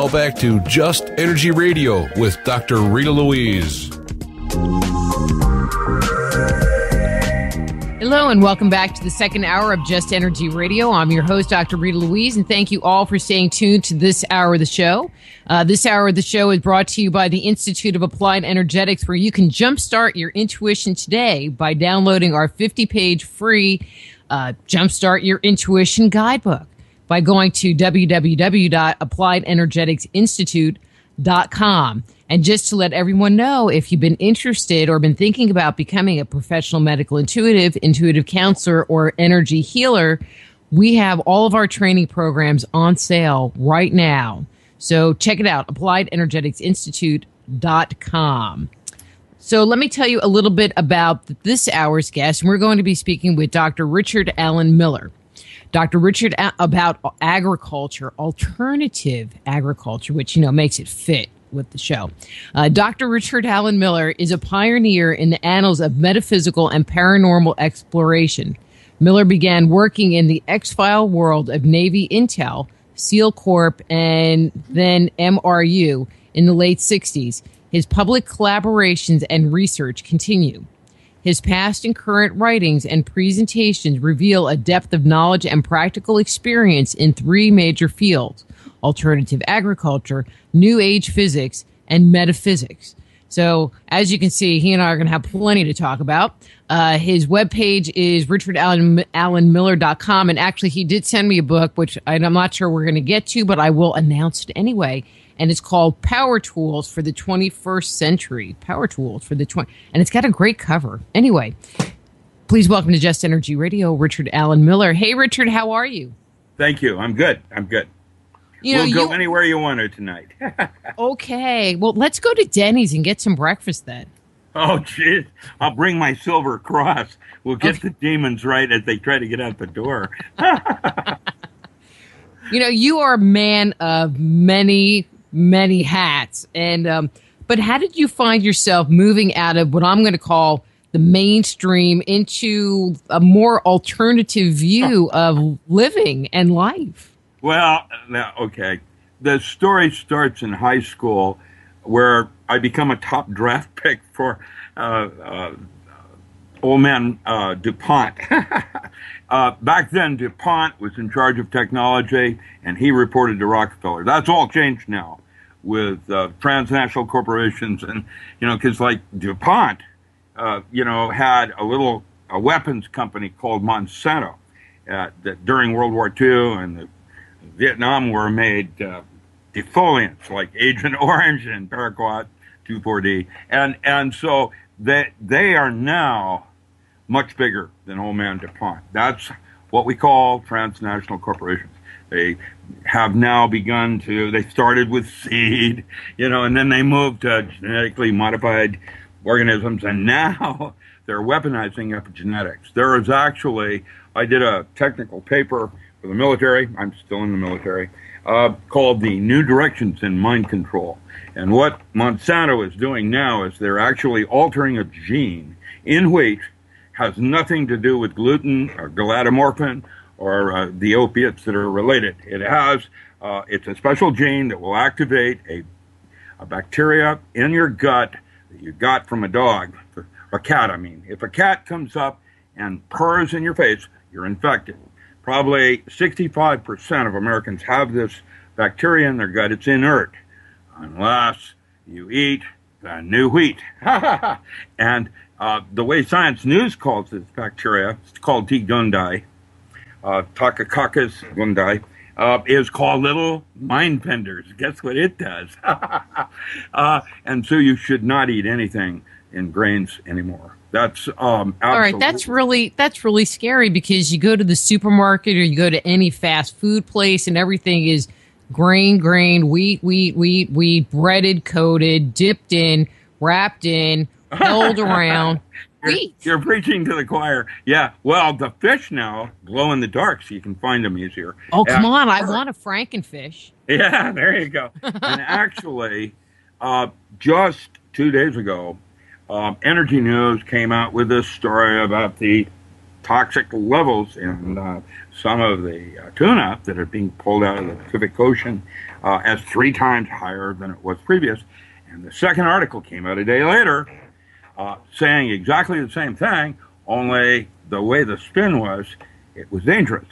Now back to Just Energy Radio with Dr. Rita Louise. Hello and welcome back to the second hour of Just Energy Radio. I'm your host, Dr. Rita Louise, and thank you all for staying tuned to this hour of the show. This hour of the show is brought to you by the Institute of Applied Energetics, where you can jumpstart your intuition today by downloading our 50-page free Jumpstart Your Intuition guidebook by going to www.appliedenergeticsinstitute.com. And just to let everyone know, if you've been interested or been thinking about becoming a professional medical intuitive counselor, or energy healer, we have all of our training programs on sale right now. So check it out, appliedenergeticsinstitute.com. So let me tell you a little bit about this hour's guest. We're going to be speaking with Dr. Richard Alan Miller. Dr. Richard about agriculture, alternative agriculture, which, makes it fit with the show. Dr. Richard Alan Miller is a pioneer in the annals of metaphysical and paranormal exploration. Miller began working in the X-File world of Navy Intel, SEAL Corp, and then MRU in the late 60s. His public collaborations and research continue. His past and current writings and presentations reveal a depth of knowledge and practical experience in three major fields: alternative agriculture, new age physics, and metaphysics. So as you can see, he and I are going to have plenty to talk about. His webpage is richardallenmiller.com. And actually, he did send me a book, which I'm not sure we're going to get to, but I will announce it anyway. And it's called Power Tools for the 21st Century. Power Tools for the and it's got a great cover. Anyway, please welcome to Just Energy Radio, Richard Alan Miller. Hey, Richard, how are you? Thank you. I'm good. We'll go anywhere you want to tonight. Okay. Well, let's go to Denny's and get some breakfast then. Oh, jeez. I'll bring my silver cross. We'll get the demons right as they try to get out the door. You are a man of many, many hats. And but how did you find yourself moving out of what I'm going to call the mainstream into a more alternative view of living and life? Well, okay. The story starts in high school, where I become a top draft pick for old man DuPont. Back then, DuPont was in charge of technology, and he reported to Rockefeller. That's all changed now with transnational corporations, and because like DuPont, had a weapons company called Monsanto that during World War II and the Vietnam War made defoliants like Agent Orange and Paraquat 2,4-D, and so they are now much bigger than old man DuPont. That's what we call transnational corporations. They have now begun to. They started with seed, and then they moved to genetically modified organisms, and now they're weaponizing epigenetics. There is actually, I did a technical paper for the military, I'm still in the military, called The New Directions in Mind Control. And what Monsanto is doing now is they're actually altering a gene in which has nothing to do with gluten or galatomorphin or the opiates that are related. It has, it's a special gene that will activate a bacteria in your gut that you got from a dog, or a cat, I mean. If a cat comes up and purrs in your face, you're infected. Probably 65% of Americans have this bacteria in their gut. It's inert unless you eat the new wheat. And the way Science News calls this bacteria, it's called T. gundi, Tachycoccus gundi, is called little mind benders. Guess what it does? And so you should not eat anything in grains anymore. That's all right. That's really scary, because you go to the supermarket or you go to any fast food place and everything is grain, wheat, breaded, coated, dipped in, wrapped in, held around. You're preaching to the choir. Yeah. Well, the fish now glow in the dark, so you can find them easier. Oh, come on! I want a frankenfish. Yeah, there you go. And actually, just 2 days ago, Energy News came out with this story about the toxic levels in some of the tuna that are being pulled out of the Pacific Ocean as 3 times higher than it was previous. And the second article came out a day later saying exactly the same thing, only the way the spin was, it was dangerous.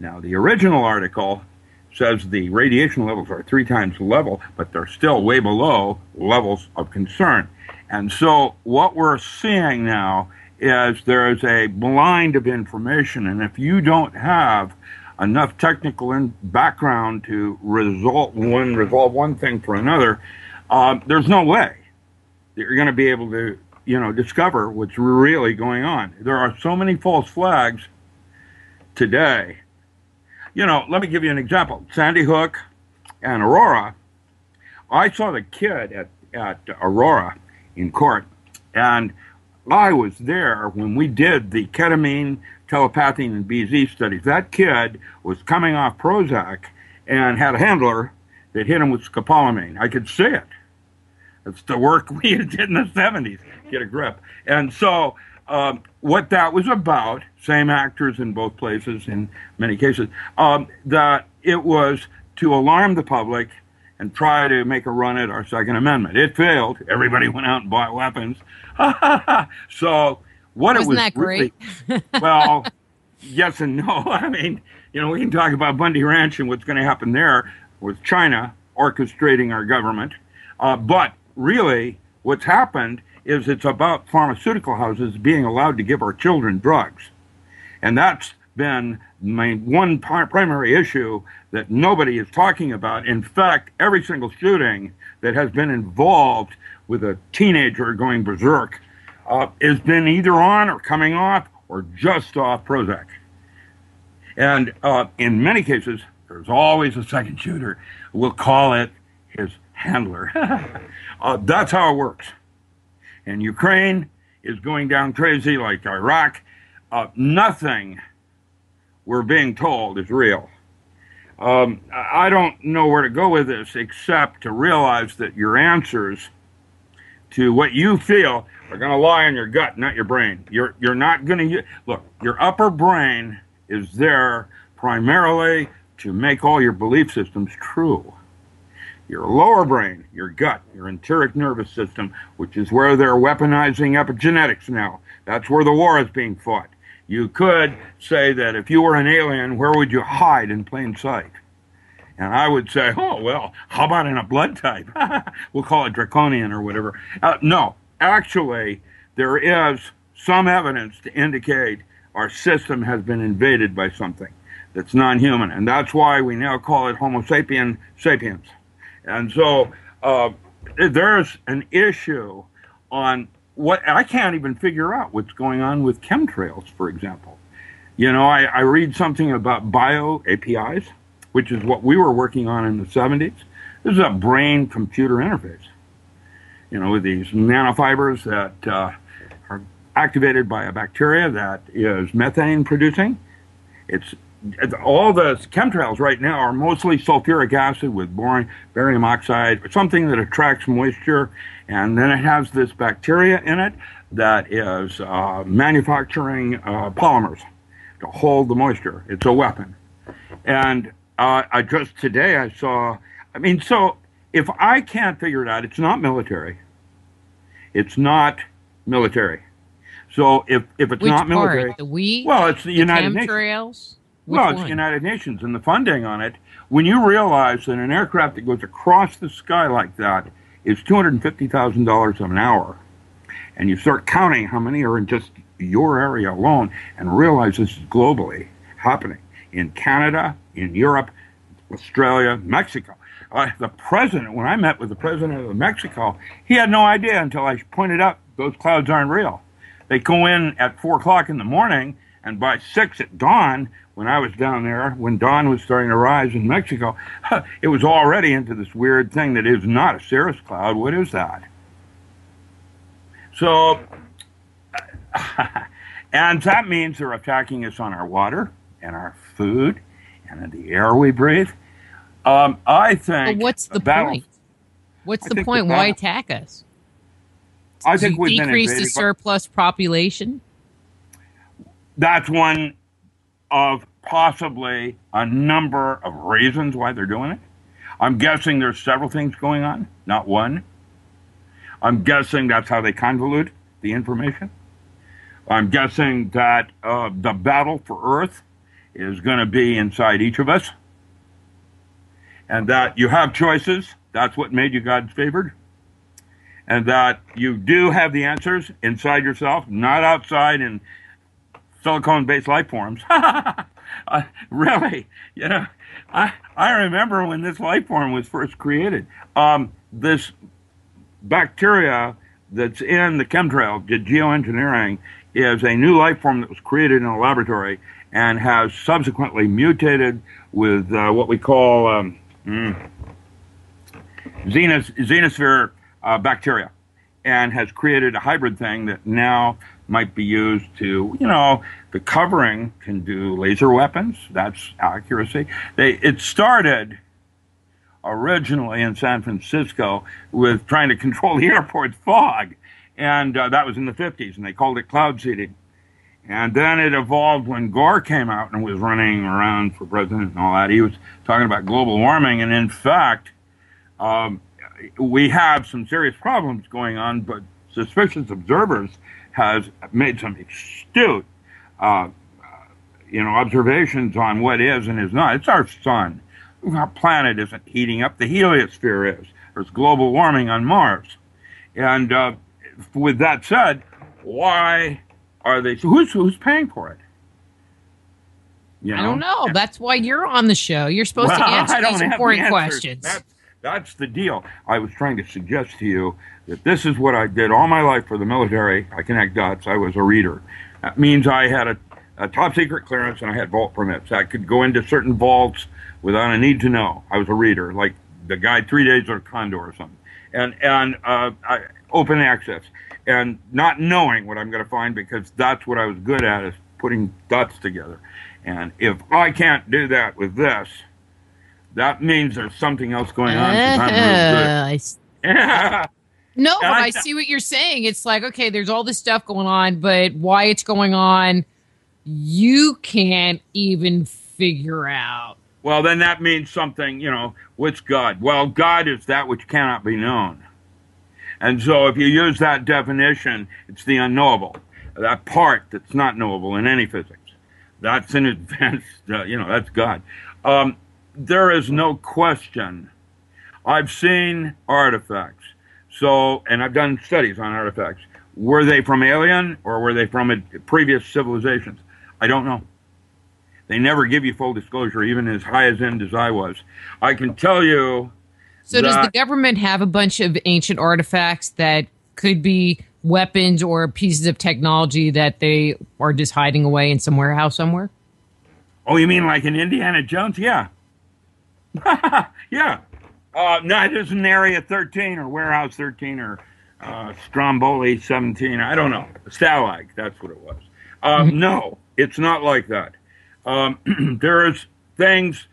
Now, the original article says the radiation levels are 3 times the level, but they're still way below levels of concern. And so what we're seeing now is there is a blind of information, and if you don't have enough technical background to resolve one thing for another, there's no way that you're going to be able to, discover what's really going on. There are so many false flags today. Let me give you an example. Sandy Hook and Aurora. I saw the kid at Aurora in court, and I was there when we did the ketamine, telepathy, and BZ studies. That kid was coming off Prozac and had a handler that hit him with scopolamine. I could see it. It's the work we did in the 70s. Get a grip. And so what that was about, same actors in both places in many cases, that it was to alarm the public and try to make a run at our Second Amendment. It failed. Everybody went out and bought weapons. So what Wasn't it was that great? Really, well, yes and no. I mean, we can talk about Bundy Ranch and what's going to happen there with China orchestrating our government. But really, what's happened is it's about pharmaceutical houses being allowed to give our children drugs. And that's been my one primary issue that nobody is talking about. In fact, every single shooting that has been involved with a teenager going berserk has been either on or coming off or just off Prozac. And in many cases, there's always a second shooter. We'll call it his handler. That's how it works. And Ukraine is going down crazy like Iraq. Nothing we're being told is real. I don't know where to go with this except to realize that your answers to what you feel are going to lie in your gut, not your brain. You're not going to look. Your upper brain is there primarily to make all your belief systems true. Your lower brain, your gut, your enteric nervous system, which is where they're weaponizing epigenetics now. That's where the war is being fought. You could say that if you were an alien, where would you hide in plain sight? And I would say, oh, well, how about in a blood type? We'll call it draconian or whatever. No, actually, there is some evidence to indicate our system has been invaded by something that's non-human. And that's why we now call it Homo sapien sapiens. And so there's an issue on what I can't even figure out what's going on with chemtrails, for example. I read something about bio APIs, which is what we were working on in the 70s. This is a brain-computer interface, with these nanofibers that are activated by a bacteria that is methane producing. All the chemtrails right now are mostly sulfuric acid with barium oxide, something that attracts moisture, and then it has this bacteria in it that is manufacturing polymers to hold the moisture. It's a weapon. And today I saw, so if I can't figure it out, it's not military. It's not military. So if it's Which not military, part? The we? Well, it's the United Nations. Chemtrails? Well, it's the United Nations and the funding on it. When you realize that an aircraft that goes across the sky like that is $250,000 an hour, and you start counting how many are in just your area alone, and realize this is globally happening in Canada, in Europe, Australia, Mexico. The president, when I met with the president of Mexico, he had no idea until I pointed out those clouds aren't real. They go in at 4 o'clock in the morning, and by 6 at dawn, when I was down there, when dawn was starting to rise in Mexico, it was already into this weird thing that is not a cirrus cloud. What is that? So, and that means they're attacking us on our water and our food and in the air we breathe. I think. But what's the point? What's the point? Why attack us? I think we've been decrease the surplus population. That's one of possibly a number of reasons why they're doing it. I'm guessing there's several things going on, not one. I'm guessing that's how they convolute the information. I'm guessing that the battle for Earth is going to be inside each of us, and that you have choices. That's what made you God's favored. And that you do have the answers inside yourself, not outside in silicone-based life forms. Really, I remember when this life form was first created. This bacteria that's in the chemtrail, the geoengineering, is a new life form that was created in a laboratory and has subsequently mutated with what we call xenosphere bacteria, and has created a hybrid thing that now might be used to, the covering can do laser weapons. That's accuracy. It started originally in San Francisco with trying to control the airport's fog. And that was in the 50s, and they called it cloud seeding. And then it evolved when Gore came out and was running around for president and all that. He was talking about global warming. And in fact, we have some serious problems going on, but suspicious observers has made some astute, observations on what is and is not. It's our sun. Our planet isn't heating up. The heliosphere is. There's global warming on Mars. And with that said, why are they? Who's paying for it? I don't know. That's why you're on the show. You're supposed to answer these important questions. That's the deal. I was trying to suggest to you that this is what I did all my life for the military. I connect dots. I was a reader. That means I had a top secret clearance and I had vault permits. I could go into certain vaults without a need to know. I was a reader, like the guy 3 Days of Condor or something. And open access. And not knowing what I'm going to find, because that's what I was good at, is putting dots together. And if I can't do that with this, that means there's something else going on. I'm real good. No, but I see what you're saying. It's like, okay, there's all this stuff going on, but why it's going on, you can't even figure out. Well, then that means something, what's God? Well, God is that which cannot be known. And so if you use that definition, it's the unknowable, that part that's not knowable in any physics. That's in advance, that's God. There is no question. I've seen artifacts. And I've done studies on artifacts. Were they from alien or were they from previous civilizations? I don't know. They never give you full disclosure, even as high as end as I was. I can tell you. So does the government have a bunch of ancient artifacts that could be weapons or pieces of technology that they are just hiding away in some warehouse somewhere? Oh, you mean like in Indiana Jones? Yeah. Yeah. No, it isn't Area 13 or Warehouse 13 or Stromboli 17. I don't know. Stalag, that's what it was. No, it's not like that. There's things.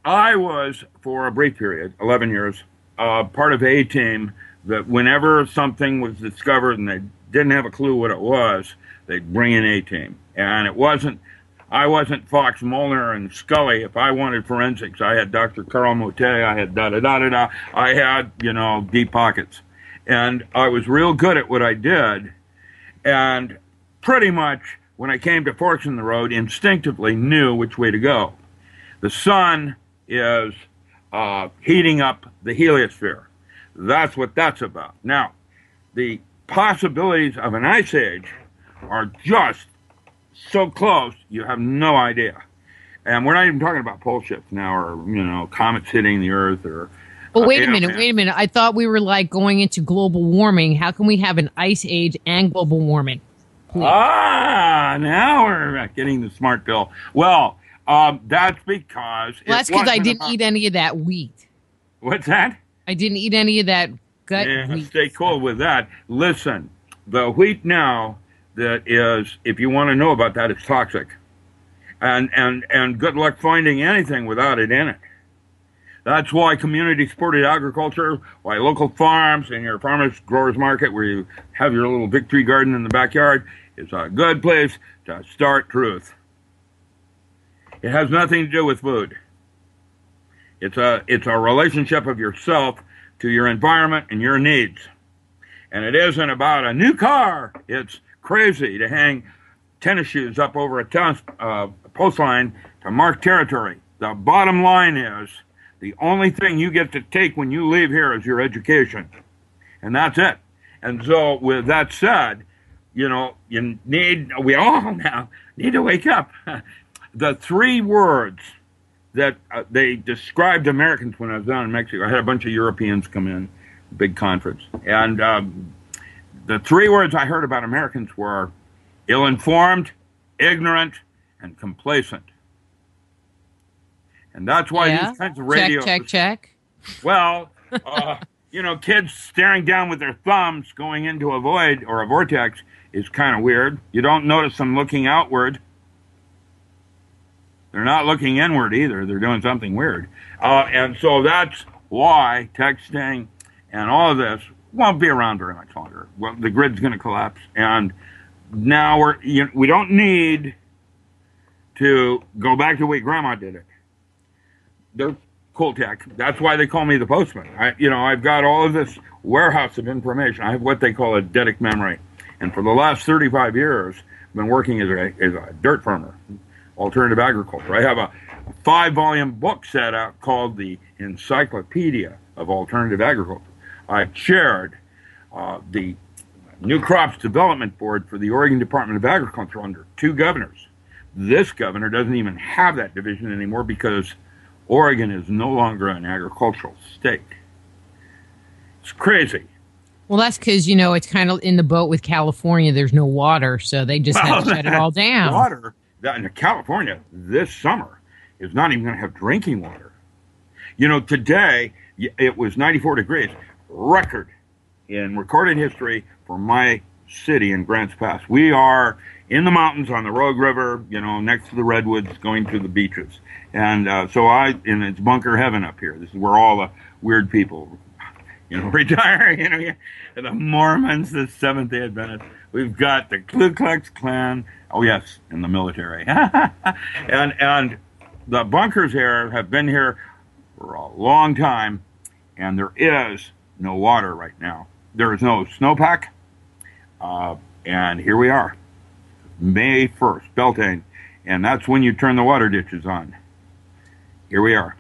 I was, for a brief period, 11 years, part of a team that whenever something was discovered and they didn't have a clue what it was, they'd bring in a team. And I wasn't Fox Mulder and Scully. If I wanted forensics, I had Dr. Carl Motte, I had da-da-da-da-da, I had, deep pockets. And I was real good at what I did. And pretty much when I came to forks in the road, instinctively knew which way to go. The sun is heating up the heliosphere. That's what that's about. Now, the possibilities of an ice age are just so close, you have no idea. And we're not even talking about pole shifts now, or, comets hitting the Earth, or... Well, wait a minute. I thought we were, going into global warming. How can we have an ice age and global warming? Please. Now we're getting the smart pill. Well, that's because... Well, that's because I didn't eat any of that wheat. What's that? I didn't eat any of that gut wheat. Stay cool with that. Listen, the wheat now that is, if you want to know about that, it's toxic. And good luck finding anything without it in it. That's why community-supported agriculture, why local farms and your farmers growers market, where you have your little victory garden in the backyard, is a good place to start truth. It has nothing to do with food. It's a relationship of yourself to your environment and your needs. And it isn't about a new car. It's crazy to hang tennis shoes up over a post line to mark territory. The bottom line is the only thing you get to take when you leave here is your education. And that's it. And so with that said, we all now need to wake up. The three words that they described Americans when I was down in Mexico, I had a bunch of Europeans come in, big conference. And the three words I heard about Americans were ill-informed, ignorant, and complacent. And that's why these kinds of radio... Check. Well, kids staring down with their thumbs going into a void or a vortex is kind of weird. You don't notice them looking outward. They're not looking inward either. They're doing something weird. And so that's why texting and all of this won't be around very much longer. Well, the grid's going to collapse. And now we don't need to go back to the way Grandma did it. They're cool tech. That's why they call me the postman. I've got all of this warehouse of information. I have what they call a eidetic memory. And for the last 35 years, I've been working as a dirt farmer, alternative agriculture. I have a 5-volume book set out called the Encyclopedia of Alternative Agriculture. I've chaired the New Crops Development Board for the Oregon Department of Agriculture under 2 governors. This governor doesn't even have that division anymore because Oregon is no longer an agricultural state. It's crazy. Well, that's because, it's kind of in the boat with California. There's no water, so they just have to shut it all down. Water in California this summer is not even going to have drinking water. Today it was 94 degrees, record in recorded history for my city in Grants Pass. We are in the mountains on the Rogue River, next to the redwoods, going to the beaches. And and it's bunker heaven up here. This is where all the weird people, retire. The Mormons, the Seventh-day Adventists. We've got the Ku Klux Klan. Oh yes, in the military. and the bunkers here have been here for a long time, and there is no water right now. There is no snowpack, and here we are, May 1st, Beltane, and that's when you turn the water ditches on. Here we are.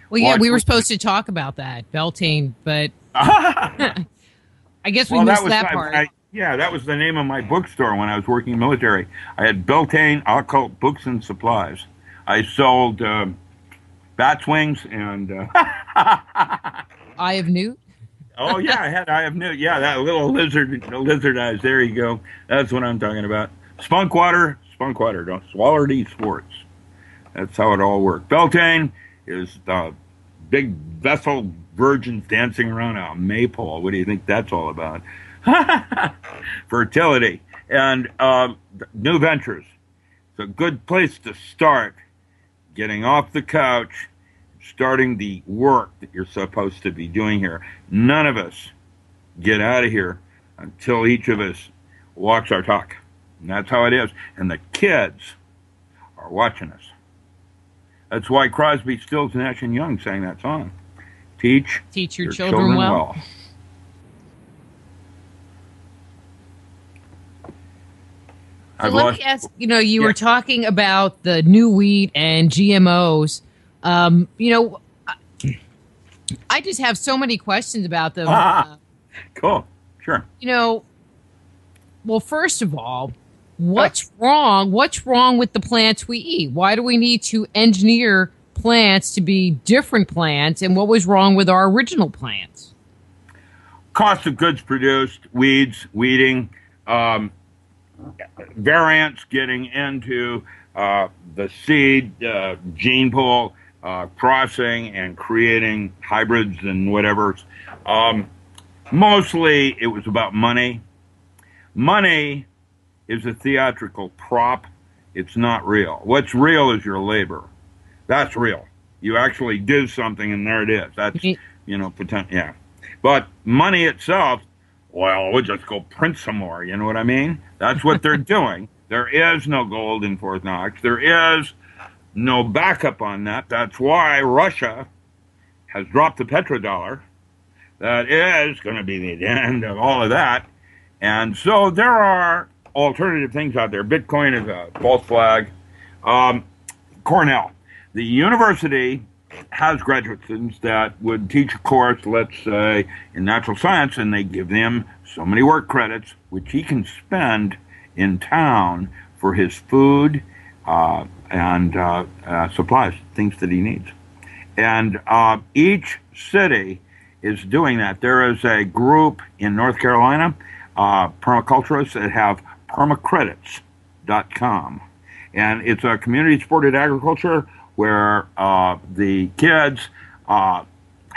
Well, yeah, we were supposed to talk about that, Beltane, but I guess we missed that part. That was the name of my bookstore when I was working military. I had Beltane Occult Books and Supplies. I sold bat's wings and... Eye of Newt? Oh, yeah, I had Eye of Newt. Yeah, that little lizard eyes. There you go. That's what I'm talking about. Spunk water. Don't swallow these sports. That's how it all works. Beltane is the big vessel virgins dancing around a maypole. What do you think that's all about? Fertility and new ventures. It's a good place to start getting off the couch, starting the work that you're supposed to be doing here. None of us get out of here until each of us walks our talk. And that's how it is. And the kids are watching us. That's why Crosby, Stills, Nash and Young sang that song. Teach your children well. So let me ask, you were talking about the new wheat and GMOs. I just have so many questions about them. Cool. Sure. Well, first of all, what's wrong? What's wrong with the plants we eat? Why do we need to engineer plants to be different plants? And what was wrong with our original plants? Cost of goods produced, weeds, weeding, variants getting into the seed gene pool, crossing and creating hybrids and whatever. Mostly it was about money. Money is a theatrical prop. It's not real. What's real is your labor. That's real. You actually do something and there it is. That's, potential. Yeah. But money itself, Well, we'll just go print some more. You know what I mean? That's what they're doing. There is no gold in Fort Knox. There is no backup on that. That's why Russia has dropped the petrodollar. That is going to be the end of all of that. And so there are alternative things out there. Bitcoin is a false flag. Cornell, the university has graduate students that would teach a course, let's say, in natural science, and they give them so many work credits, which he can spend in town for his food and supplies, things that he needs. And each city is doing that. There is a group in North Carolina, permaculturists, that have permacredits.com. And it's a community-supported agriculture where the kids have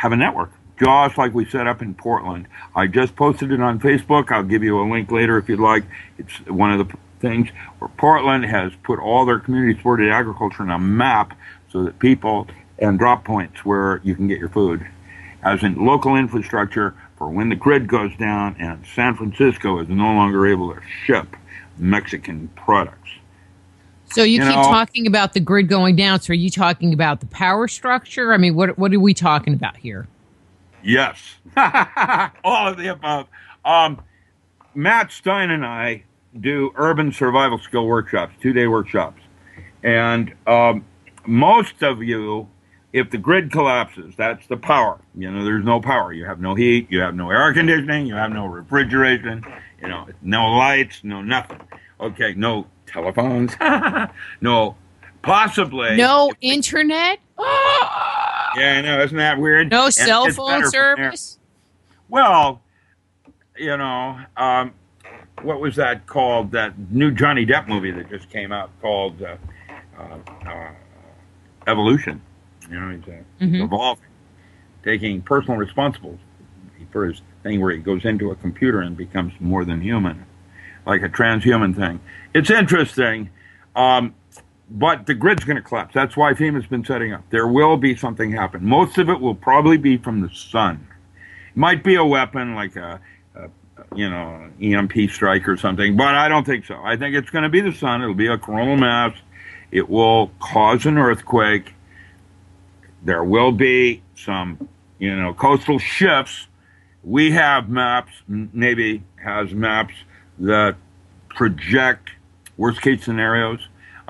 a network, just like we set up in Portland. I just posted it on Facebook. I'll give you a link later if you'd like. It's one of the things where Portland has put all their community-supported agriculture on a map so that people, and drop points where you can get your food, as in local infrastructure for when the grid goes down and San Francisco is no longer able to ship Mexican products. So you keep talking about the grid going down. So are you talking about the power structure? I mean, what are we talking about here? Yes. All of the above. Matt Stein and I do urban survival skill workshops, 2-day workshops. And most of you, if the grid collapses, that's the power. There's no power. You have no heat. You have no air conditioning. You have no refrigeration. No lights, no nothing. Okay, no telephones. No, possibly. No internet? Yeah, I know. Isn't that weird? No cell phone service? Well, what was that called? That new Johnny Depp movie that just came out called Evolution. He's evolving, taking personal responsibility for his thing where he goes into a computer and becomes more than human, like a transhuman thing. It's interesting, but the grid's going to collapse. That's why FEMA's been setting up. There will be something happen. Most of it will probably be from the sun. It might be a weapon like a EMP strike or something, but I don't think so. I think it's going to be the sun. It'll be a coronal mass. It will cause an earthquake. There will be some, coastal shifts. We have maps, Navy has maps that project worst case scenarios.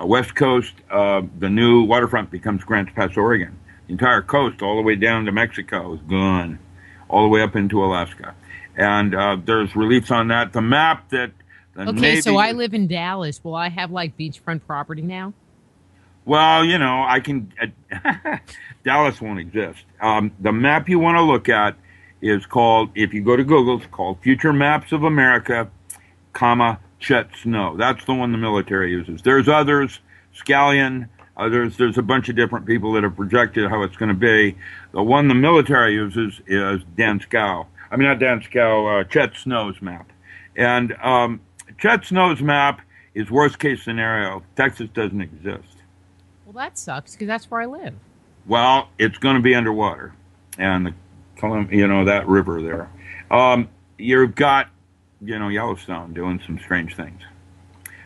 West Coast, the new waterfront becomes Grants Pass, Oregon. The entire coast, all the way down to Mexico, is gone, all the way up into Alaska. And there's reliefs on that. The map that the Navy... so I live in Dallas. Will I have, beachfront property now? Well, I can... Dallas won't exist. The map you want to look at is called, if you go to Google, it's called Future Maps of America, Chet Snow. That's the one the military uses. There's others, Scallion, others. There's a bunch of different people that have projected how it's going to be. The one the military uses is Chet Snow's map. And Chet Snow's map is worst case scenario. Texas doesn't exist. Well, that sucks because that's where I live. Well, it's going to be underwater, and that river there. You've got, Yellowstone doing some strange things.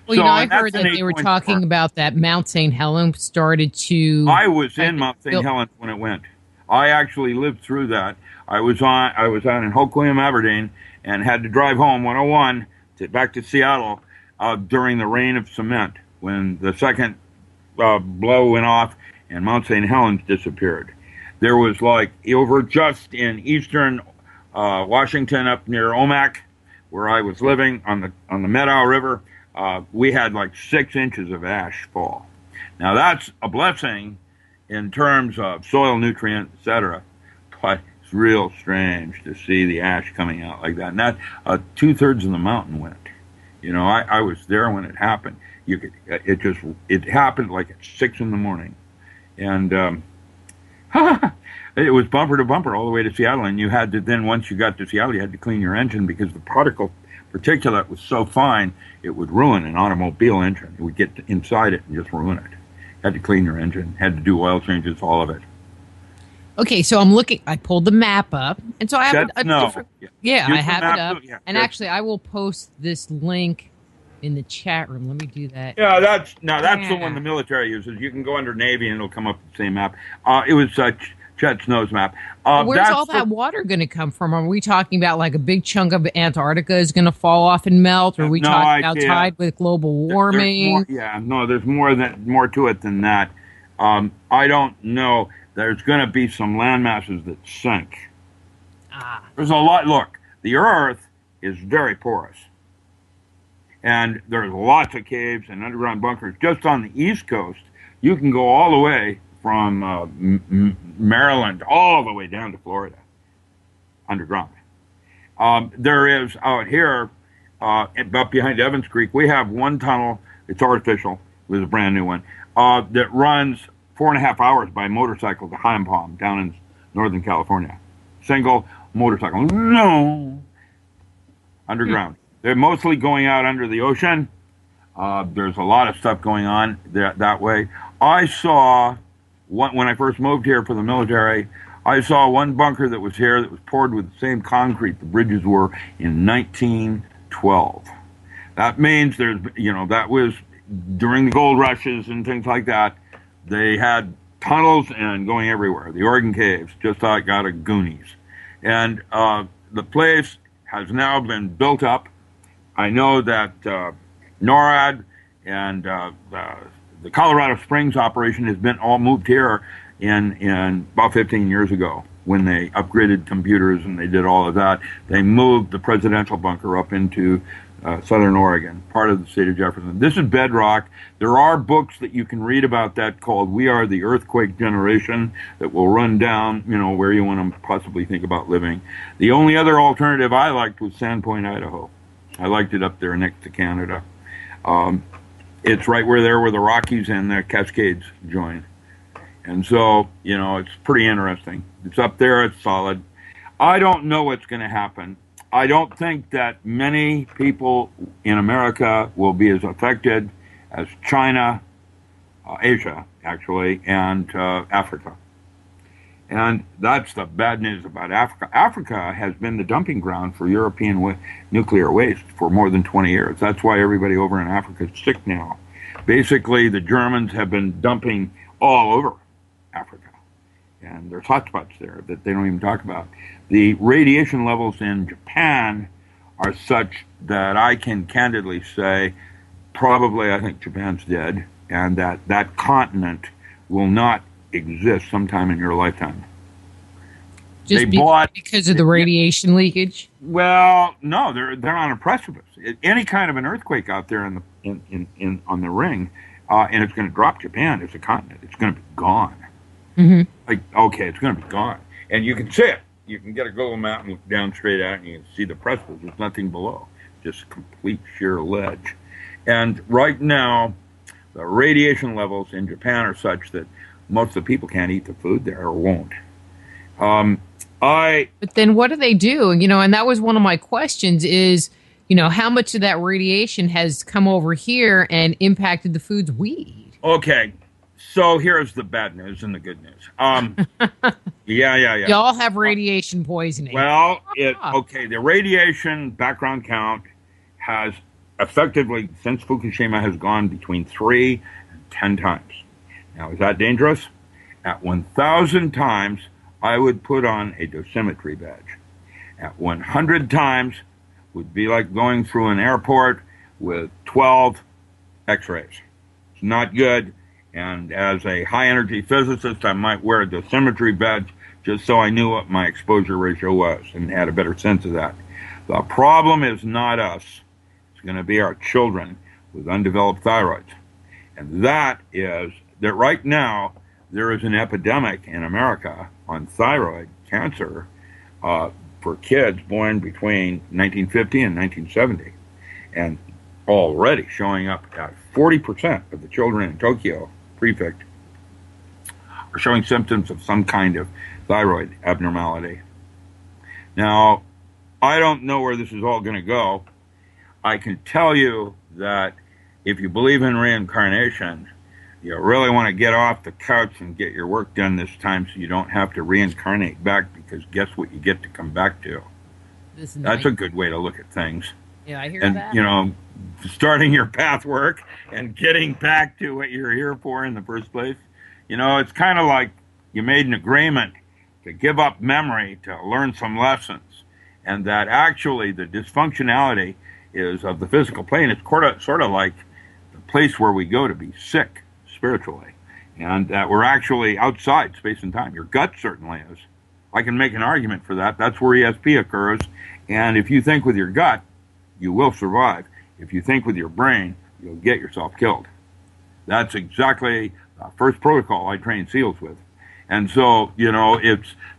Well, I heard that they were talking about that Mount St. Helens started to... I was in Mount St. Helens when it went. I actually lived through that. I was out in Hoquiam, Aberdeen, and had to drive home 101 back to Seattle during the rain of cement when the second blow went off and Mount St. Helens disappeared. There was over just in eastern Washington up near Omak, where I was living on the Meadow River, we had 6 inches of ash fall. Now that's a blessing in terms of soil nutrient, etc. But it's real strange to see the ash coming out like that. And that 2/3 of the mountain went. I was there when it happened. It happened at 6 in the morning, and it was bumper to bumper all the way to Seattle. And you had to then, once you got to Seattle, you had to clean your engine because the particulate was so fine it would ruin an automobile engine. It would get inside it and just ruin it. Had to clean your engine, had to do oil changes, all of it. Okay, so I'm looking. I pulled the map up, and so I have a No. different. Yeah, I Use the have map it up, too, yeah. and Good. actually, I will post this link in the chat room. Let me do that. Yeah, that's the one Yeah. the military uses. You can go under Navy and it'll come up with the same map. It was Chet Snow's map. Where's That's all that water going to come from? Are we talking about like a big chunk of Antarctica is going to fall off and melt? Or are we no talking about idea. tide with global There's warming? more, there's more to it than that. I don't know. There's going to be some land masses that sink. There's a lot. Look, the Earth is very porous. And there's lots of caves and underground bunkers. Just on the East Coast, you can go all the way from Maryland all the way down to Florida, underground. There is out here, up behind Evans Creek, we have one tunnel. It's artificial. It was a brand new one that runs 4.5 hours by motorcycle to Higham Palm down in Northern California. Single motorcycle. No. Underground. They're mostly going out under the ocean. There's a lot of stuff going on that way. I saw, when I first moved here for the military, I saw one bunker that was here that was poured with the same concrete the bridges were in 1912. That means that was during the gold rushes and things like that. They had tunnels and going everywhere. The Oregon Caves, just like out of Goonies. And the place has now been built up. I know that NORAD and the Colorado Springs operation has been all moved here in about 15 years ago when they upgraded computers and they did all of that. They moved the presidential bunker up into Southern Oregon, part of the state of Jefferson. This is bedrock. There are books that you can read about that called We Are the Earthquake Generation that will run down, where you want to possibly think about living. The only other alternative I liked was Sandpoint, Idaho. I liked it up there next to Canada. It's right where the Rockies and the Cascades join. And so, it's pretty interesting. It's up there. It's solid. I don't know what's going to happen. I don't think that many people in America will be as affected as China, Asia, actually, and Africa. And that's the bad news about Africa. Africa has been the dumping ground for European nuclear waste for more than 20 years. That's why everybody over in Africa is sick now. Basically, the Germans have been dumping all over Africa. And there's hotspots there that they don't even talk about. The radiation levels in Japan are such that I can candidly say probably I think Japan's dead and that continent will not exist sometime in your lifetime. Just because of the radiation leakage? Well, no, they're on a precipice. Any kind of an earthquake out there on the ring, and it's going to drop Japan as a continent. It's going to be gone. Mm-hmm. It's going to be gone, and you can see it. You can get a Google map and look down straight at it, and you can see the precipice. There's nothing below, just complete sheer ledge. And right now, the radiation levels in Japan are such that most of the people can't eat the food there or won't. But then what do they do? And that was one of my questions is, how much of that radiation has come over here and impacted the foods we eat? Okay. So here's the bad news and the good news. Yeah. Y'all have radiation poisoning. Well, the radiation background count has effectively, since Fukushima, has gone between 3 and 10 times. Now, is that dangerous? At 1,000 times, I would put on a dosimetry badge. At 100 times would be like going through an airport with 12 x-rays. It's not good. And as a high-energy physicist, I might wear a dosimetry badge just so I knew what my exposure ratio was and had a better sense of that. The problem is not us. It's going to be our children with undeveloped thyroids. And that is that right now there is an epidemic in America on thyroid cancer for kids born between 1950 and 1970. And already showing up at 40% of the children in Tokyo Prefect are showing symptoms of some kind of thyroid abnormality. Now, I don't know where this is all going to go. I can tell you that if you believe in reincarnation, You really want to get off the couch and get your work done this time so you don't have to reincarnate back, because guess what you get to come back to? That's a good way to look at things. Yeah, I hear and, that. You know, starting your path work and getting back to what you're here for in the first place. You know, it's kind of like you made an agreement to give up memory to learn some lessons, and that actually the dysfunctionality is of the physical plane. It's sort of like the place where we go to be sick spiritually, and that we're actually outside space and time. Your gut certainly is. I can make an argument for that. That's where ESP occurs, and if you think with your gut, you will survive. If you think with your brain, you'll get yourself killed. That's exactly the first protocol I train SEALs with. And so, you know,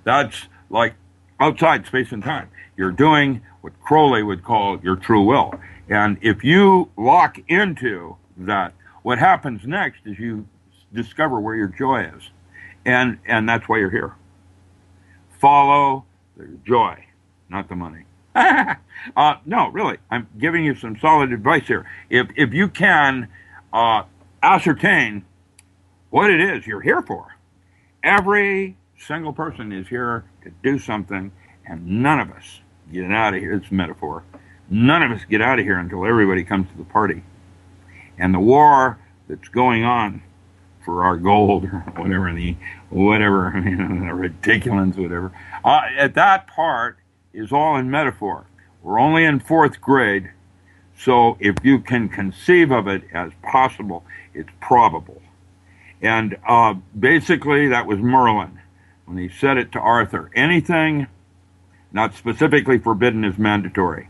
that's like outside space and time. You're doing what Crowley would call your true will. And if you lock into that, what happens next is you discover where your joy is. And that's why you're here. Follow the joy, not the money. No, really, I'm giving you some solid advice here. If you can ascertain what it is you're here for, every single person is here to do something, and none of us get out of here. It's a metaphor. None of us get out of here until everybody comes to the party. And the war that's going on for our gold or whatever, you know, the ridiculous, whatever, at that part is all in metaphor. We're only in 4th grade, so if you can conceive of it as possible, it's probable. And basically that was Merlin when he said it to Arthur. Anything not specifically forbidden is mandatory.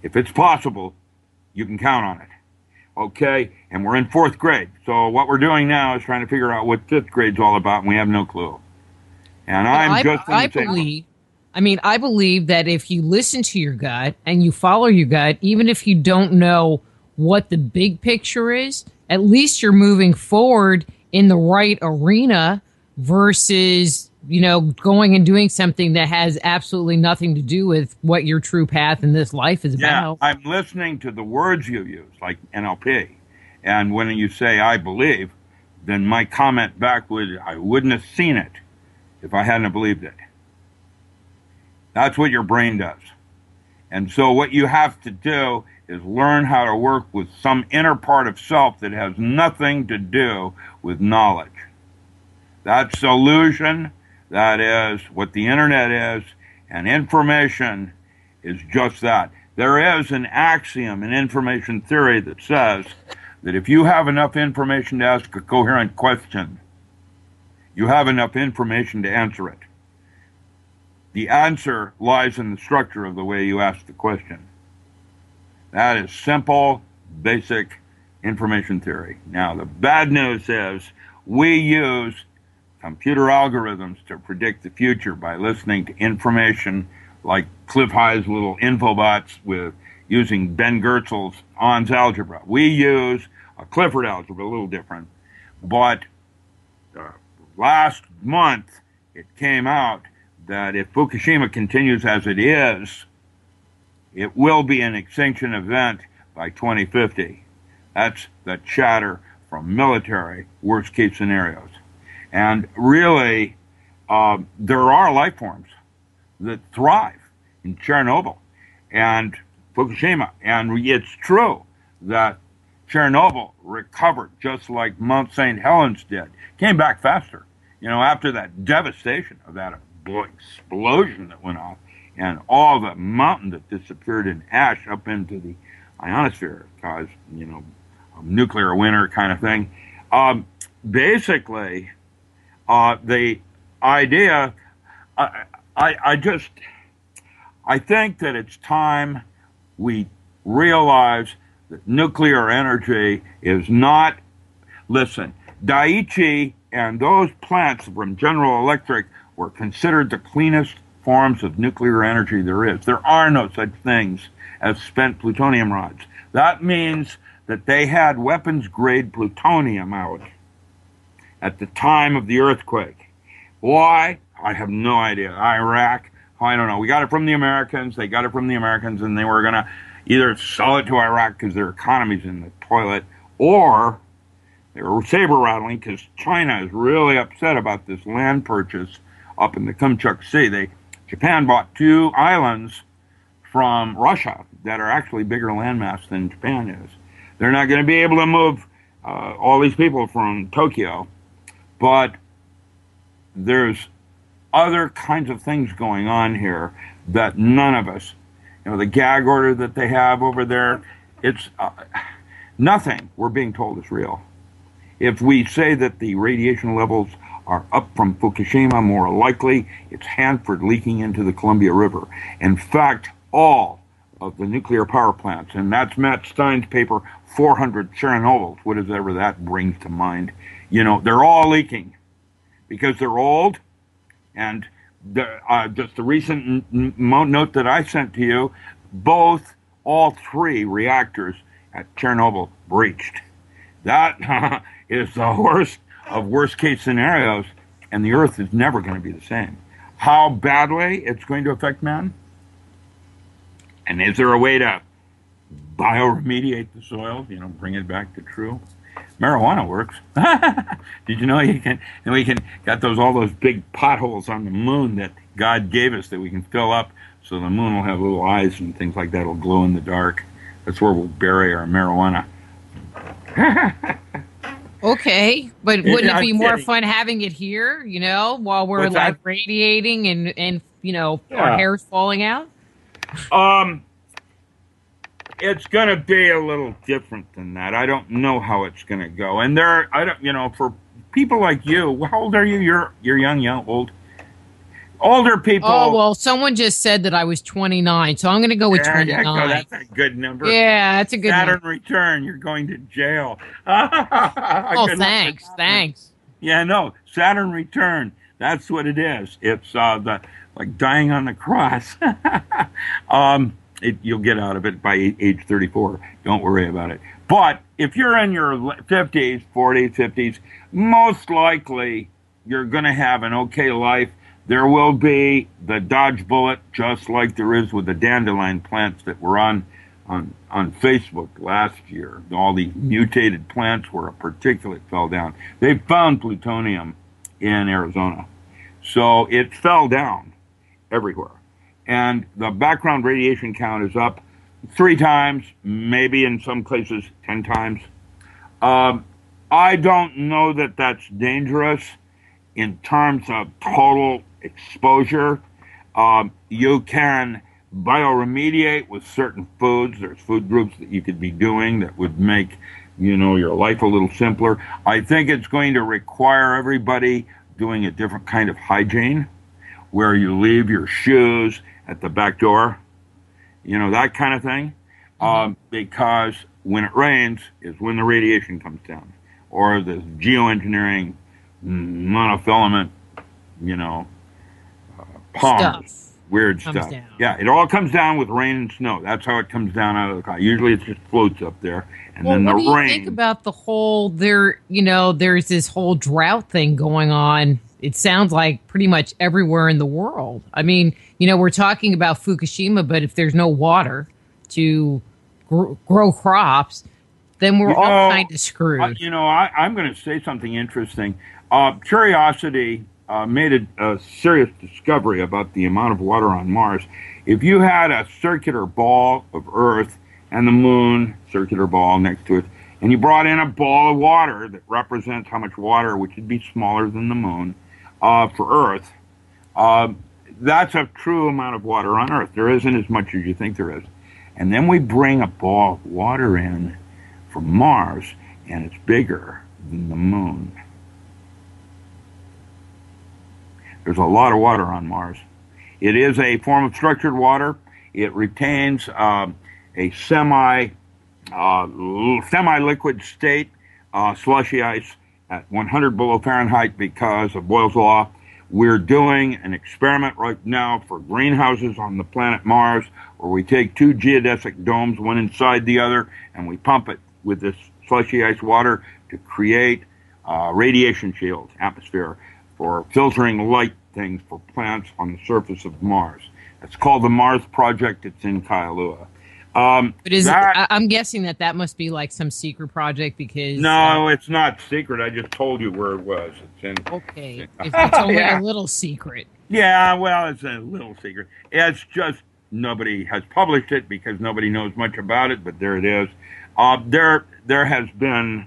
If it's possible, you can count on it. Okay, and we're in 4th grade. So what we're doing now is trying to figure out what 5th grade's all about, and we have no clue. And I believe that if you listen to your gut and you follow your gut, even if you don't know what the big picture is, at least you're moving forward in the right arena versus, you know, going and doing something that has absolutely nothing to do with what your true path in this life is about. I'm listening to the words you use, like NLP. And when you say, I believe, then my comment back would, I wouldn't have seen it if I hadn't believed it. That's what your brain does. And so what you have to do is learn how to work with some inner part of self that has nothing to do with knowledge. That's illusion. That is what the internet is, and information is just that. There is an axiom in information theory that says that if you have enough information to ask a coherent question, you have enough information to answer it. The answer lies in the structure of the way you ask the question. That is simple, basic information theory. Now, the bad news is we use computer algorithms to predict the future by listening to information like Cliff High's little infobots with using Ben Goertzel's On's algebra. We use a Clifford algebra, a little different. But last month it came out that if Fukushima continues as it is, it will be an extinction event by 2050. That's the chatter from military worst case scenarios. And really, there are life forms that thrive in Chernobyl and Fukushima. And it's true that Chernobyl recovered just like Mount St. Helens did. Came back faster, you know, after that devastation of that explosion that went off and all the mountain that disappeared in ash up into the ionosphere caused, you know, a nuclear winter kind of thing. Basically, the idea, I think that it's time we realize that nuclear energy is not, listen, Daiichi and those plants from General Electric were considered the cleanest forms of nuclear energy there is. There are no such things as spent plutonium rods. That means that they had weapons-grade plutonium out at the time of the earthquake. Why? I have no idea. Iraq? I don't know. We got it from the Americans. They got it from the Americans, and they were going to either sell it to Iraq because their economy's in the toilet, or They're saber rattling because China is really upset about this land purchase up in the Kumchak Sea. Japan bought 2 islands from Russia that are actually bigger landmass than Japan is. They're not going to be able to move all these people from Tokyo, but there's other kinds of things going on here that none of us, the gag order that they have over there, it's nothing we're being told is real. If we say that the radiation levels are up from Fukushima, more likely it's Hanford leaking into the Columbia River. In fact, all of the nuclear power plants, and that's Matt Stein's paper, 400 Chernobyls, whatever that brings to mind, they're all leaking because they're old. And just the recent note that I sent to you, all 3 reactors at Chernobyl breached. That is the worst of worst case scenarios, and the Earth is never going to be the same. How badly it's going to affect man? And is there a way to bioremediate the soil, bring it back to true? Marijuana works. Did you know we can got all those big potholes on the moon that God gave us that we can fill up so the moon will have little eyes and things like that. It'll glow in the dark. That's where we'll bury our marijuana. Okay, but wouldn't it be more fun having it here, while we're radiating and our hair's falling out? It's going to be a little different than that. I don't know how it's going to go. And for people like you, how old are you? You're young, old. Older people. Oh, well, someone just said that I was 29, so I'm going to go with 29. That's a good number. Yeah, that's a good number. Saturn return, you're going to jail. Thanks. Yeah, no, Saturn return. That's what it is. It's like dying on the cross. You'll get out of it by age 34. Don't worry about it. But if you're in your 50s, 40s, 50s, most likely you're going to have an okay life. There will be the dodge bullet, just like there is with the dandelion plants that were on Facebook last year. All these mutated plants where a particulate fell down. They found plutonium in Arizona. So it fell down everywhere. And the background radiation count is up 3 times, maybe in some places 10 times. I don't know that that's dangerous in terms of total exposure. You can bioremediate with certain foods. There's food groups that you could be doing that would make, your life a little simpler. I think it's going to require everybody doing a different kind of hygiene, where you leave your shoes at the back door, that kind of thing. Because when it rains is when the radiation comes down, or the geoengineering monofilament, palms, weird stuff. Down. Yeah, it all comes down with rain and snow. That's how it comes down out of the sky. Usually it just floats up there, and then the rain. What do you think about the whole there's this whole drought thing going on? It sounds like pretty much everywhere in the world. I mean, we're talking about Fukushima, but if there's no water to grow crops, then we're all kind of screwed. I'm going to say something interesting. Curiosity made a serious discovery about the amount of water on Mars. If you had a circular ball of Earth and the moon, circular ball next to it, and you brought in a ball of water that represents how much water, which would be smaller than the moon, for Earth, that's a true amount of water on Earth. There isn't as much as you think there is. And then we bring a ball of water in from Mars, and it's bigger than the moon. There's a lot of water on Mars. It is a form of structured water. It retains a semi-liquid state, slushy ice, at 100 below Fahrenheit because of Boyle's law. We're doing an experiment right now for greenhouses on the planet Mars, where we take 2 geodesic domes, one inside the other, and we pump it with this slushy ice water to create a radiation shield, atmosphere, for filtering light things for plants on the surface of Mars. It's called the Mars Project. It's in Kailua. But is that I'm guessing that must be like some secret project because no, it's not secret. I just told you where it was. It's in. okay, it's only Yeah. a little secret. Yeah, well, it's a little secret. It's just nobody has published it because nobody knows much about it, but there it is. There has been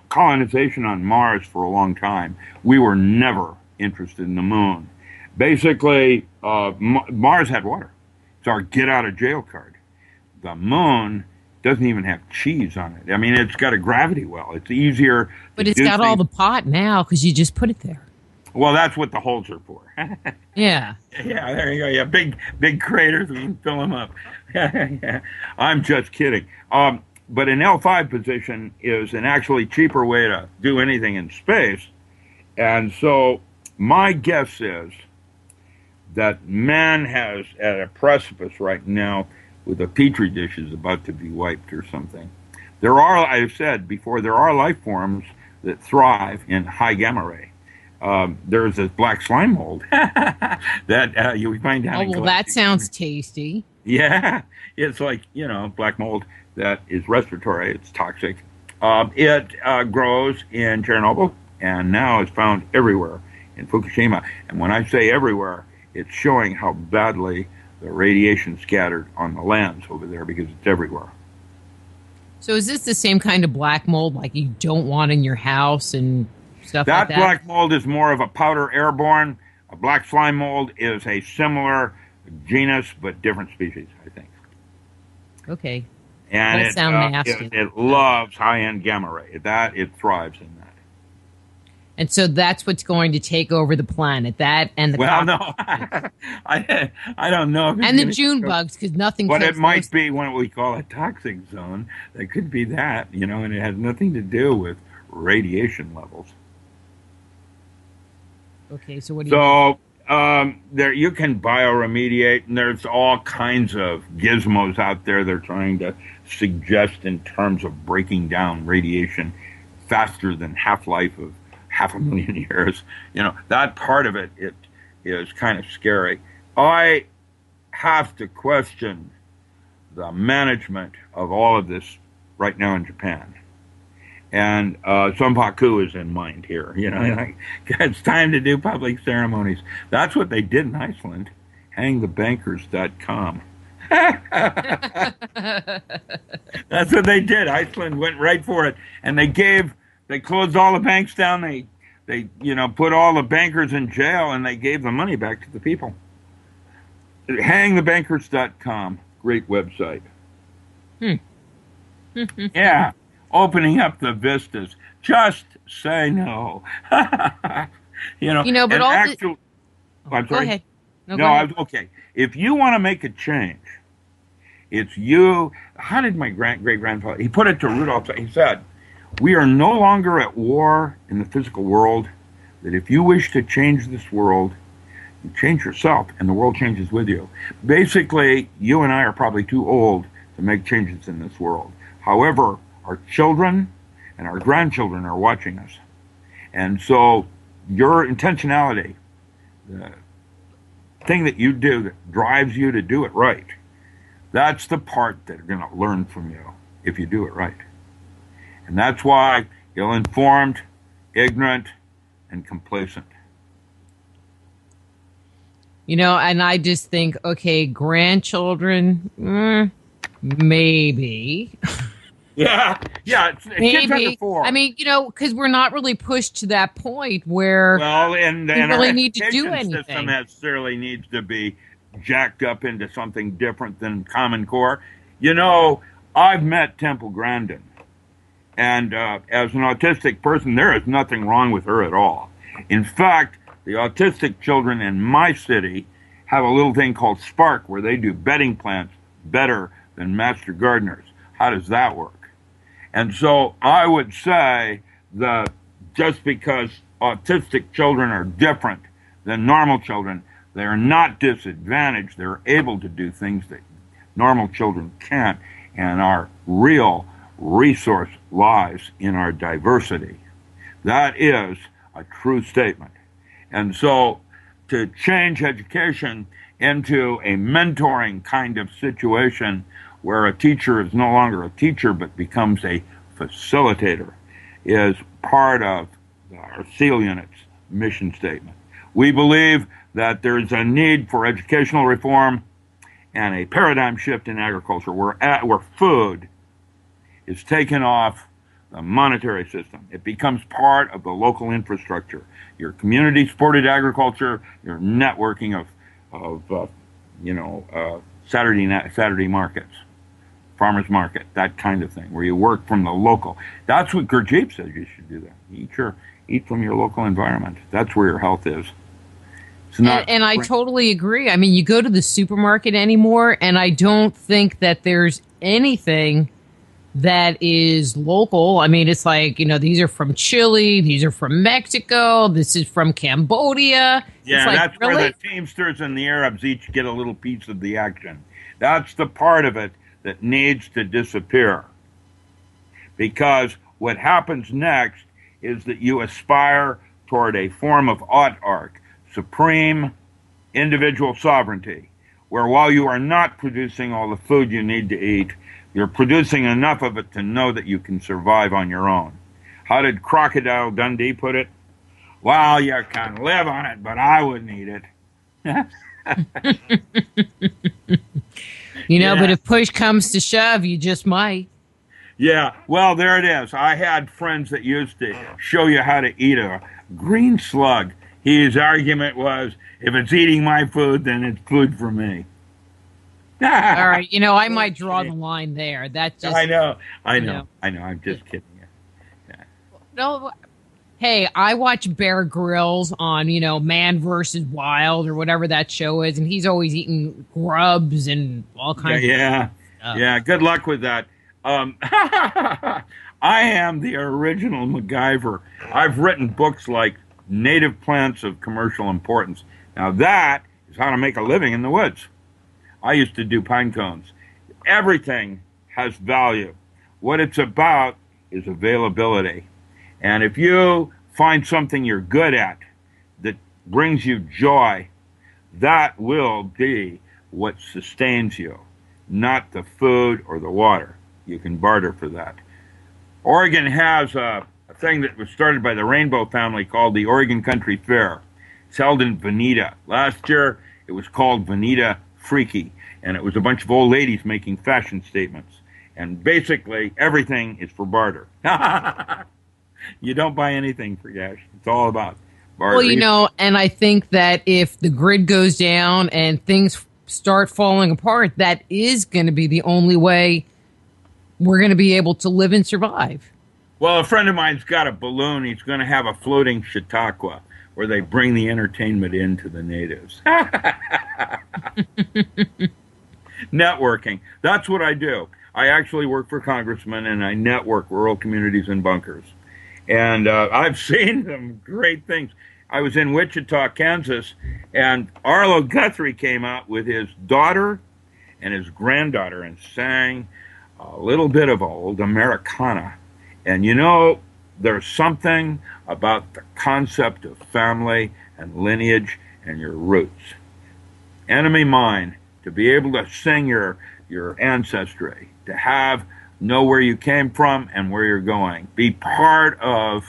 colonization on Mars for a long time. We were never interested in the moon. Basically, Mars had water. It's our get out of jail card. The moon doesn't even have cheese on it. I mean, it's got a gravity well. It's easier. But it's got all the pot now because you just put it there. Well, that's what the holes are for. Yeah. Yeah, there you go. Yeah, big craters. We can fill them up. Yeah. I'm just kidding. But an L5 position is an actually cheaper way to do anything in space. And so my guess is that man has at a precipice right now with a petri dish is about to be wiped or something. There are, I've said before, there are life forms that thrive in high gamma ray. There's this black slime mold that you find down in well, that sounds tasty. Yeah, it's like, black mold that is respiratory. It's toxic. It grows in Chernobyl, and now it's found everywhere in Fukushima. And when I say everywhere, it's showing how badly the radiation scattered on the lands over there because it's everywhere. So is this the same kind of black mold like you don't want in your house and stuff like that? That black mold is more of a powder airborne. A black slime mold is a similar genus but different species, I think. Okay. And that sounds nasty. It loves high-end gamma ray. It thrives in that. And so that's what's going to take over the planet. That and the no, I don't know. And the June bugs, because nothing. But it might be what we call a toxic zone. That could be that, and it has nothing to do with radiation levels. Okay, so what do you? So there you can bioremediate, and there's all kinds of gizmos out there they're trying to suggest in terms of breaking down radiation faster than half-life of 500,000 years. That part of it is kind of scary. I have to question the management of all of this right now in Japan. And Sonpaku is in mind here. It's time to do public ceremonies. That's what they did in Iceland. Hangthebankers.com. That's what they did. Iceland went right for it. And they closed all the banks down. They put all the bankers in jail, and they gave the money back to the people. Hangthebankers.com. Great website. Yeah. Opening up the vistas. Just say no. But all I'm sorry. Go ahead. Okay. If you want to make a change, it's you. How did my great-grandfather, he put it to Rudolph, he said, we are no longer at war in the physical world, that if you wish to change this world, you change yourself, and the world changes with you. Basically, you and I are probably too old to make changes in this world. However, our children and our grandchildren are watching us. And so your intentionality, the thing that you do that drives you to do it right, that's the part that are going to learn from you if you do it right. And that's why ill-informed, ignorant, and complacent. And I just think, okay, grandchildren, maybe. Yeah. Maybe. Kids under 4. I mean, because we're not really pushed to that point where and we really need to do our education anything. system necessarily needs to be jacked up into something different than Common Core. I've met Temple Grandin, and as an autistic person, there is nothing wrong with her at all. In fact, the autistic children in my city have a little thing called Spark, where they do bedding plants better than master gardeners. How does that work? And so I would say that just because autistic children are different than normal children, they are not disadvantaged. They're able to do things that normal children can't, and our real resource lies in our diversity. That is a true statement. And so to change education into a mentoring kind of situation where a teacher is no longer a teacher but becomes a facilitator, is part of our SEAL unit's mission statement. We believe that there is a need for educational reform and a paradigm shift in agriculture where food is taken off the monetary system. It becomes part of the local infrastructure. Your community-supported agriculture, your networking of Saturday markets, farmers market, that kind of thing, where you work from the local. That's what Gurdjieff says you should do. That eat from your local environment. That's where your health is. It's not. And I totally agree. I mean, you go to the supermarket anymore, and I don't think that there's anything that is local. I mean, it's like, these are from Chile, these are from Mexico, this is from Cambodia. Yeah, like, that's really? Where the Teamsters and the Arabs each get a little piece of the action. That's the part of it that needs to disappear. Because what happens next is that you aspire toward a form of autarch, supreme individual sovereignty, where while you are not producing all the food you need to eat, you're producing enough of it to know that you can survive on your own. How did Crocodile Dundee put it? Well, you can live on it, but I wouldn't eat it. But if push comes to shove, you just might. Yeah, well, there it is. I had friends that used to show you how to eat a green slug. His argument was, if it's eating my food, then it's food for me. All right, I might draw the line there. That just I know. I'm just kidding you. Yeah. No, hey, I watch Bear Grylls on, Man vs. Wild or whatever that show is, and he's always eating grubs and all kinds of stuff. Yeah, good luck with that. I am the original MacGyver. I've written books like Native Plants of Commercial Importance. Now that is how to make a living in the woods. I used to do pine cones. Everything has value. What it's about is availability. And if you find something you're good at that brings you joy, that will be what sustains you, not the food or the water. You can barter for that. Oregon has a thing that was started by the Rainbow family called the Oregon Country Fair. It's held in Veneta. Last year, it was called Veneta Freaky, and it was a bunch of old ladies making fashion statements. And basically, everything is for barter. You don't buy anything for cash. It's all about barter. Well, and I think that if the grid goes down and things start falling apart, that is going to be the only way we're going to be able to live and survive. Well, a friend of mine's got a balloon. He's going to have a floating Chautauqua where they bring the entertainment into the natives. Networking. That's what I do. I actually work for congressmen, and I network rural communities and bunkers. And I've seen some great things. I was in Wichita, Kansas, and Arlo Guthrie came out with his daughter and his granddaughter and sang a little bit of old Americana. And there's something about the concept of family and lineage and your roots. Enemy mine, to be able to sing your ancestry, to know where you came from and where you're going, be part of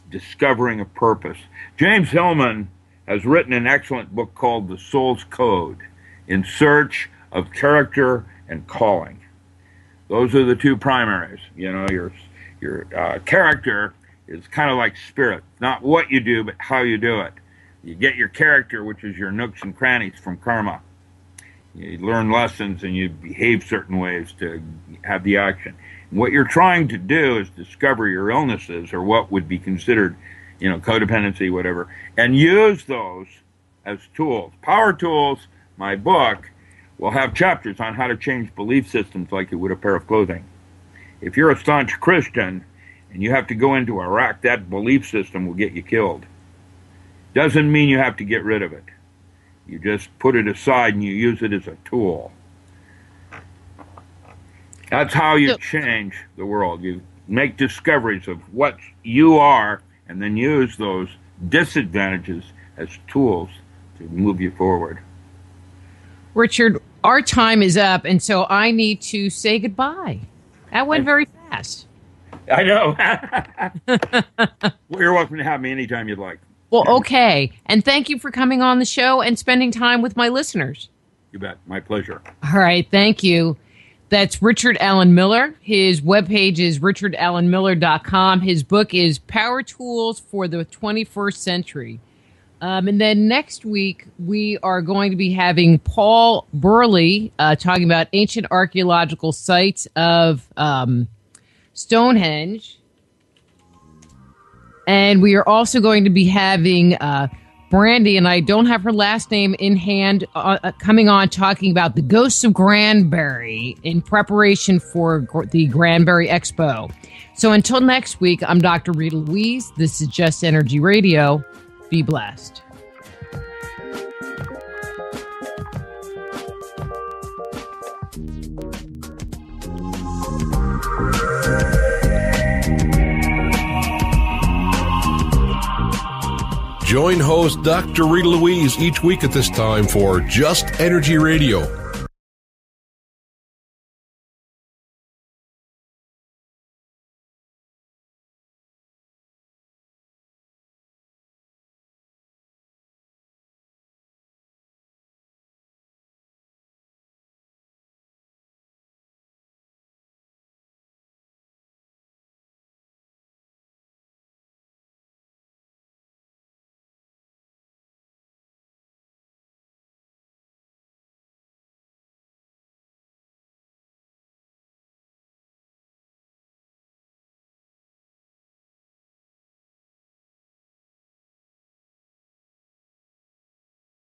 discovering a purpose. James Hillman has written an excellent book called The Soul's Code, In Search of Character and Calling. Those are the two primaries. Your character is kind of like spirit, not what you do, but how you do it. You get your character, which is your nooks and crannies from karma. You learn lessons and you behave certain ways to have the action. And what you're trying to do is discover your illnesses, or what would be considered, codependency, whatever, and use those as tools. Power Tools, my book, will have chapters on how to change belief systems like you would a pair of clothing. If you're a staunch Christian and you have to go into Iraq, that belief system will get you killed. Doesn't mean you have to get rid of it. You just put it aside and you use it as a tool. That's how you change the world. You make discoveries of what you are and then use those disadvantages as tools to move you forward. Richard, our time is up, and so I need to say goodbye. That went very fast. I know. Well, you're welcome to have me anytime you'd like. Well, okay. And thank you for coming on the show and spending time with my listeners. You bet. My pleasure. All right. Thank you. That's Richard Alan Miller. His webpage is richardalanmiller.com. His book is Power Tools for the 21st Century. And then next week, we are going to be having Paul Burley talking about ancient archaeological sites of Stonehenge. And we are also going to be having Brandy, and I don't have her last name in hand, coming on talking about the ghosts of Granbury in preparation for the Granbury Expo. So until next week, I'm Dr. Rita Louise. This is Just Energy Radio. Be blessed. Join host Dr. Rita Louise each week at this time for Just Energy Radio.